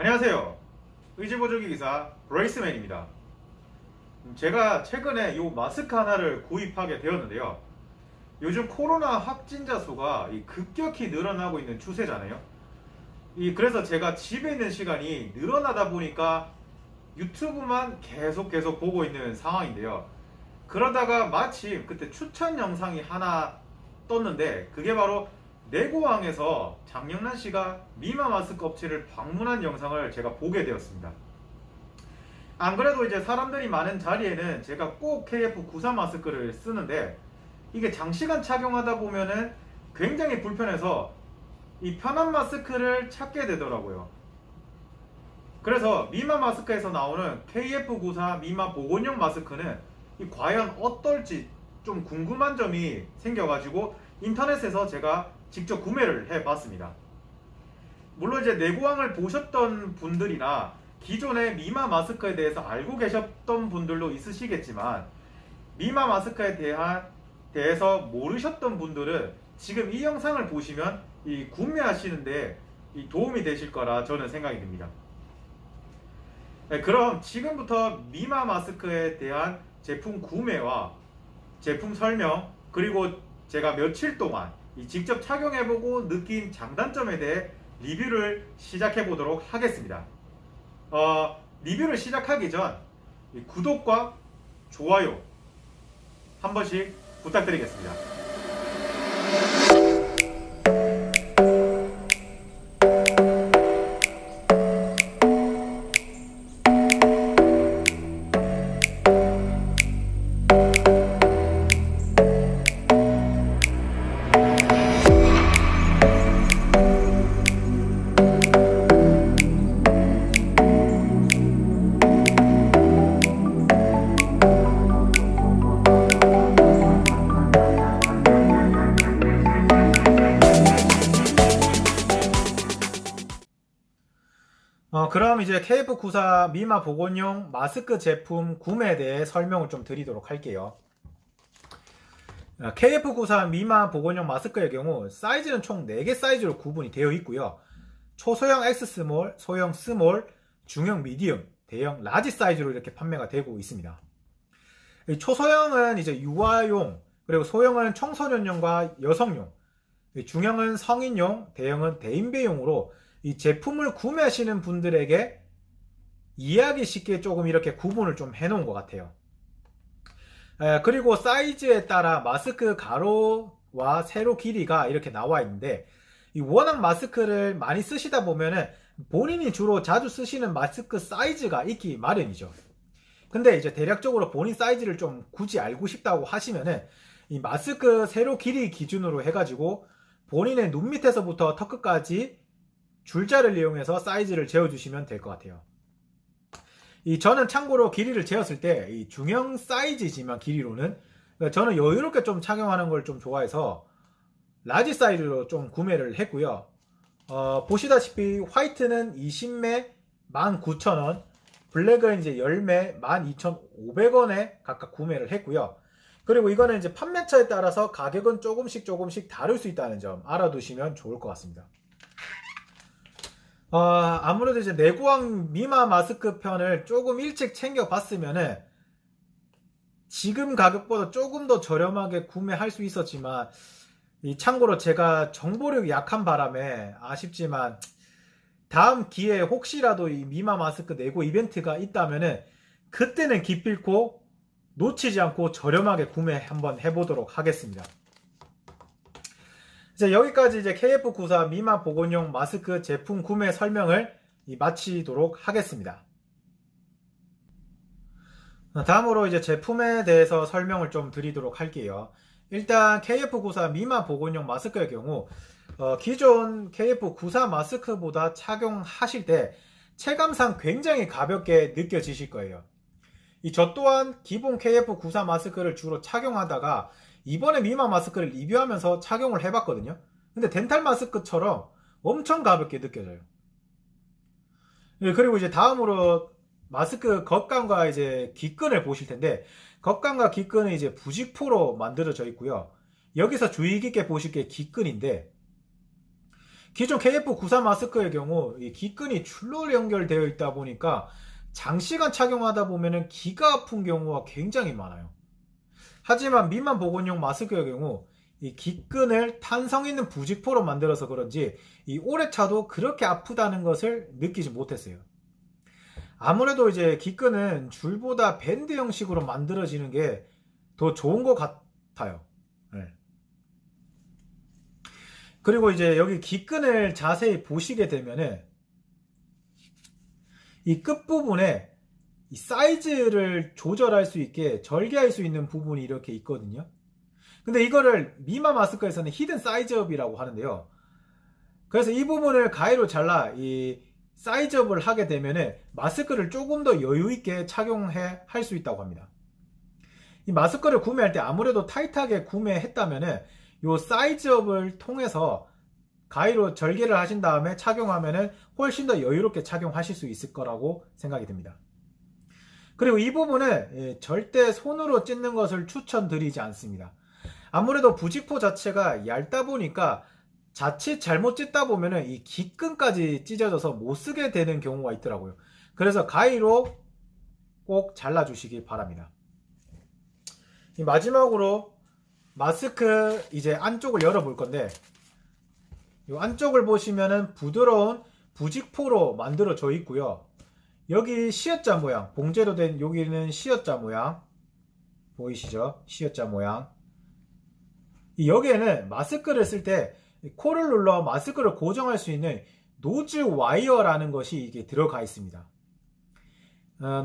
안녕하세요. 의지보조기 기사 브레이스맨입니다. 제가 최근에 이 마스크 하나를 구입하게 되었는데요. 요즘 코로나 확진자 수가 급격히 늘어나고 있는 추세잖아요. 그래서 제가 집에 있는 시간이 늘어나다 보니까 유튜브만 계속 보고 있는 상황인데요. 그러다가 마침 그때 추천 영상이 하나 떴는데, 그게 바로 내고왕에서 장영란 씨가 미마 마스크 업체를 방문한 영상을 제가 보게 되었습니다. 안 그래도 이제 사람들이 많은 자리에는 제가 꼭 KF94 마스크를 쓰는데, 이게 장시간 착용하다 보면은 굉장히 불편해서 이 편한 마스크를 찾게 되더라고요. 그래서 미마 마스크에서 나오는 KF94 미마 보건용 마스크는 과연 어떨지 좀 궁금한 점이 생겨가지고 인터넷에서 제가 직접 구매를 해봤습니다. 물론 이제 내고왕을 보셨던 분들이나 기존의 미마 마스크에 대해서 알고 계셨던 분들도 있으시겠지만, 미마 마스크에 대해서 모르셨던 분들은 지금 이 영상을 보시면 구매하시는데 도움이 되실 거라 저는 생각이 듭니다. 네, 그럼 지금부터 미마 마스크에 대한 제품 구매와 제품 설명, 그리고 제가 며칠 동안 직접 착용해보고 느낀 장단점에 대해 리뷰를 시작해 보도록 하겠습니다. 리뷰를 시작하기 전 구독과 좋아요 한 번씩 부탁드리겠습니다. 그럼 이제 KF94 미마 보건용 마스크 제품 구매에 대해 설명을 좀 드리도록 할게요. KF94 미마 보건용 마스크의 경우 사이즈는 총 4개 사이즈로 구분이 되어 있고요. 초소형 X 스몰, 소형 스몰, 중형 미디움, 대형 라지 사이즈로 이렇게 판매가 되고 있습니다. 초소형은 이제 유아용, 그리고 소형은 청소년용과 여성용, 중형은 성인용, 대형은 대인배용으로 이 제품을 구매하시는 분들에게 이해하기 쉽게 조금 이렇게 구분을 좀 해놓은 것 같아요. 그리고 사이즈에 따라 마스크 가로와 세로 길이가 이렇게 나와 있는데, 워낙 마스크를 많이 쓰시다 보면은 본인이 주로 자주 쓰시는 마스크 사이즈가 있기 마련이죠. 근데 이제 대략적으로 본인 사이즈를 좀 굳이 알고 싶다고 하시면은 이 마스크 세로 길이 기준으로 해가지고 본인의 눈 밑에서부터 턱 끝까지 줄자를 이용해서 사이즈를 재어주시면 될 것 같아요. 저는 참고로 길이를 재었을 때 이 중형 사이즈지만 길이로는, 저는 여유롭게 좀 착용하는 걸 좀 좋아해서 라지 사이즈로 좀 구매를 했고요. 보시다시피 화이트는 20매 19,000원, 블랙은 이제 10매 12,500원에 각각 구매를 했고요. 그리고 이거는 이제 판매처에 따라서 가격은 조금씩 다를 수 있다는 점 알아두시면 좋을 것 같습니다. 아무래도 이제 내고왕 미마 마스크 편을 조금 일찍 챙겨봤으면은 지금 가격보다 조금 더 저렴하게 구매할 수 있었지만, 참고로 제가 정보력이 약한 바람에 아쉽지만 다음 기회에 혹시라도 이 미마 마스크 내고 이벤트가 있다면은 그때는 기필코 놓치지 않고 저렴하게 구매 한번 해보도록 하겠습니다. 이제 여기까지 이제 KF94 미마 보건용 마스크 제품 구매 설명을 마치도록 하겠습니다. 다음으로 이제 제품에 대해서 설명을 좀 드리도록 할게요. 일단 KF94 미마 보건용 마스크의 경우 기존 KF94 마스크보다 착용하실 때 체감상 굉장히 가볍게 느껴지실 거예요. 저 또한 기본 KF94 마스크를 주로 착용하다가 이번에 미마 마스크를 리뷰하면서 착용을 해봤거든요. 근데 덴탈 마스크처럼 엄청 가볍게 느껴져요. 그리고 이제 다음으로 마스크 겉감과 이제 귓끈을 보실 텐데, 겉감과 귓끈은 이제 부직포로 만들어져 있고요. 여기서 주의 깊게 보실 게 귓끈인데, 기존 KF94 마스크의 경우 이 기끈이 출로 연결되어 있다 보니까 장시간 착용하다 보면은 귀가 아픈 경우가 굉장히 많아요. 하지만 미만 보건용 마스크의 경우 이 기끈을 탄성 있는 부직포로 만들어서 그런지 이 오래 차도 그렇게 아프다는 것을 느끼지 못했어요. 아무래도 이제 기끈은 줄보다 밴드 형식으로 만들어지는 게 더 좋은 것 같아요. 네. 그리고 이제 여기 기끈을 자세히 보시게 되면은 이 끝부분에 이 사이즈를 조절할 수 있게 절개할 수 있는 부분이 이렇게 있거든요. 근데 이거를 미마 마스크에서는 히든 사이즈업이라고 하는데요. 그래서 이 부분을 가위로 잘라 이 사이즈업을 하게 되면은 마스크를 조금 더 여유 있게 착용해 할 수 있다고 합니다. 이 마스크를 구매할 때 아무래도 타이트하게 구매했다면은 요 사이즈업을 통해서 가위로 절개를 하신 다음에 착용하면은 훨씬 더 여유롭게 착용하실 수 있을 거라고 생각이 듭니다. 그리고 이 부분은 절대 손으로 찢는 것을 추천드리지 않습니다. 아무래도 부직포 자체가 얇다 보니까 자칫 잘못 찢다 보면은 이 기끈까지 찢어져서 못 쓰게 되는 경우가 있더라고요. 그래서 가위로 꼭 잘라주시기 바랍니다. 마지막으로 마스크 이제 안쪽을 열어볼 건데, 이 안쪽을 보시면은 부드러운 부직포로 만들어져 있고요. 여기 시어자 모양, 봉제로 된 여기는 시어자 모양 보이시죠? 시어자 모양. 여기에는 마스크를 쓸 때 코를 눌러 마스크를 고정할 수 있는 노즈 와이어라는 것이 이게 들어가 있습니다.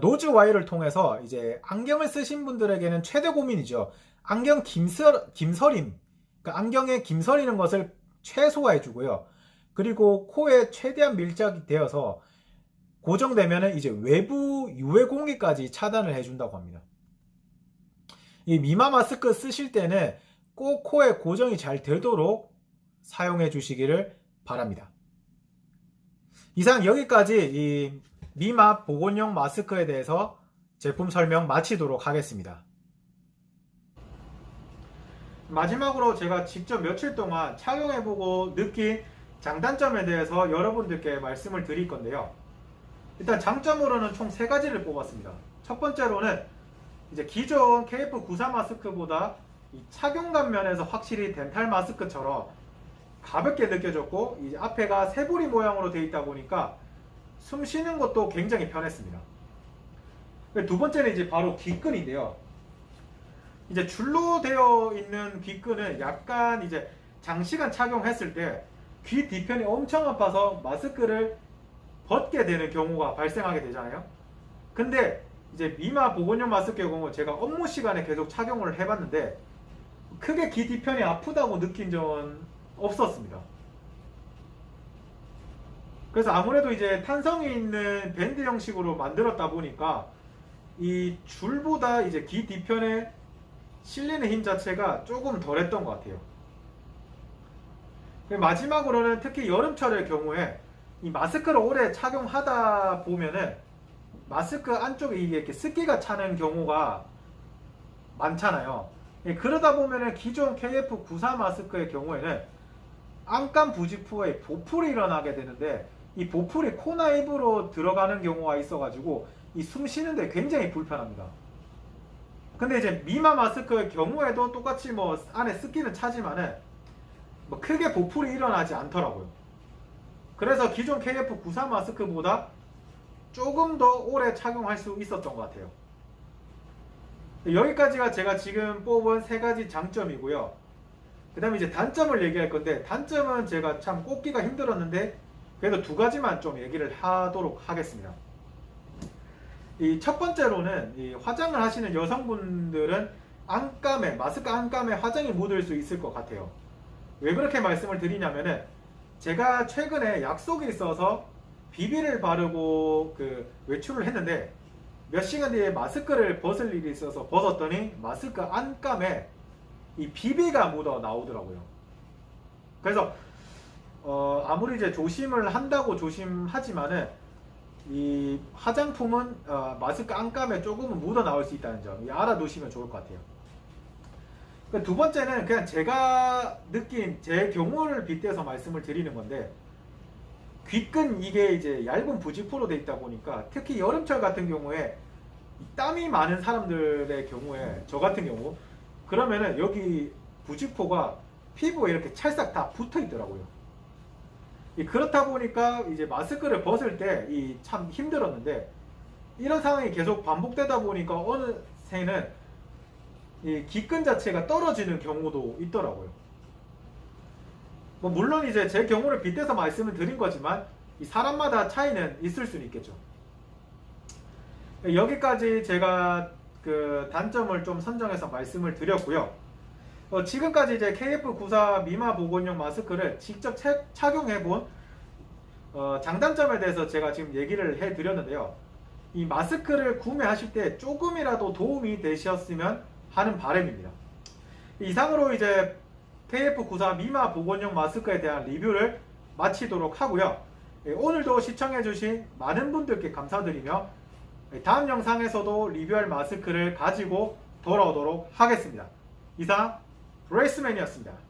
노즈 와이어를 통해서 이제 안경을 쓰신 분들에게는 최대 고민이죠. 안경 김서림, 그러니까 안경에 김서리는 것을 최소화해 주고요. 그리고 코에 최대한 밀착이 되어서 고정되면 이제 외부 유해 공기까지 차단을 해준다고 합니다. 이 미마 마스크 쓰실 때는 꼭 코에 고정이 잘 되도록 사용해 주시기를 바랍니다. 이상 여기까지 이 미마 보건용 마스크에 대해서 제품 설명 마치도록 하겠습니다. 마지막으로 제가 직접 며칠 동안 착용해보고 느낀 장단점에 대해서 여러분들께 말씀을 드릴 건데요. 일단 장점으로는 총 3가지를 뽑았습니다. 첫 번째로는 이제 기존 KF94 마스크보다 이 착용감 면에서 확실히 덴탈 마스크처럼 가볍게 느껴졌고, 이 앞에가 새부리 모양으로 되어 있다 보니까 숨 쉬는 것도 굉장히 편했습니다. 두 번째는 이제 바로 귀끈인데요. 이제 줄로 되어 있는 귀끈은 약간 이제 장시간 착용했을 때 귀 뒤편이 엄청 아파서 마스크를 벗게 되는 경우가 발생하게 되잖아요. 근데 이제 미마 보건용 마스크의 경우 제가 업무 시간에 계속 착용을 해봤는데 크게 귀 뒤편이 아프다고 느낀 적은 없었습니다. 그래서 아무래도 이제 탄성이 있는 밴드 형식으로 만들었다 보니까 이 줄보다 이제 귀 뒤편에 실리는 힘 자체가 조금 덜했던 것 같아요. 마지막으로는 특히 여름철의 경우에 이 마스크를 오래 착용하다 보면은 마스크 안쪽에 이렇게 습기가 차는 경우가 많잖아요. 그러다 보면은 기존 KF94 마스크의 경우에는 안감 부직포에 보풀이 일어나게 되는데, 이 보풀이 코나 입으로 들어가는 경우가 있어가지고 이 숨 쉬는데 굉장히 불편합니다. 근데 이제 미마 마스크의 경우에도 똑같이 뭐 안에 습기는 차지만은 뭐 크게 보풀이 일어나지 않더라고요. 그래서 기존 KF94 마스크보다 조금 더 오래 착용할 수 있었던 것 같아요. 여기까지가 제가 지금 뽑은 3가지 장점이고요. 그 다음에 이제 단점을 얘기할 건데, 단점은 제가 참 꼽기가 힘들었는데 그래도 2가지만 좀 얘기를 하도록 하겠습니다. 이 첫 번째로는 이 화장을 하시는 여성분들은 안감에, 마스크 안감에 화장이 묻을 수 있을 것 같아요. 왜 그렇게 말씀을 드리냐면은 제가 최근에 약속이 있어서 비비를 바르고 외출을 했는데 몇 시간 뒤에 마스크를 벗을 일이 있어서 벗었더니 마스크 안감에 이 비비가 묻어 나오더라고요. 그래서 아무리 이제 조심을 한다고 조심하지만은 이 화장품은 마스크 안감에 조금은 묻어 나올 수 있다는 점 알아두시면 좋을 것 같아요. 두 번째는 그냥 제가 느낀 제 경우를 빗대서 말씀을 드리는 건데, 귓근 이게 이제 얇은 부직포로 돼 있다 보니까 특히 여름철 같은 경우에 이 땀이 많은 사람들의 경우에 저 같은 경우 그러면은 여기 부직포가 피부에 이렇게 찰싹 다 붙어 있더라고요. 그렇다 보니까 이제 마스크를 벗을 때 참 힘들었는데 이런 상황이 계속 반복되다 보니까 어느새는 이 귓근 자체가 떨어지는 경우도 있더라고요. 뭐 물론 이제 제 경우를 빗대서 말씀을 드린 거지만 이 사람마다 차이는 있을 수는 있겠죠. 여기까지 제가 그 단점을 좀 선정해서 말씀을 드렸고요. 지금까지 이제 KF94 미마 보건용 마스크를 직접 착용해본 장단점에 대해서 제가 지금 얘기를 해드렸는데요. 이 마스크를 구매하실 때 조금이라도 도움이 되셨으면 하는 바람입니다. 이상으로 이제 KF94 미마 보건용 마스크에 대한 리뷰를 마치도록 하고요. 오늘도 시청해주신 많은 분들께 감사드리며 다음 영상에서도 리뷰할 마스크를 가지고 돌아오도록 하겠습니다. 이상 레이스맨이었습니다.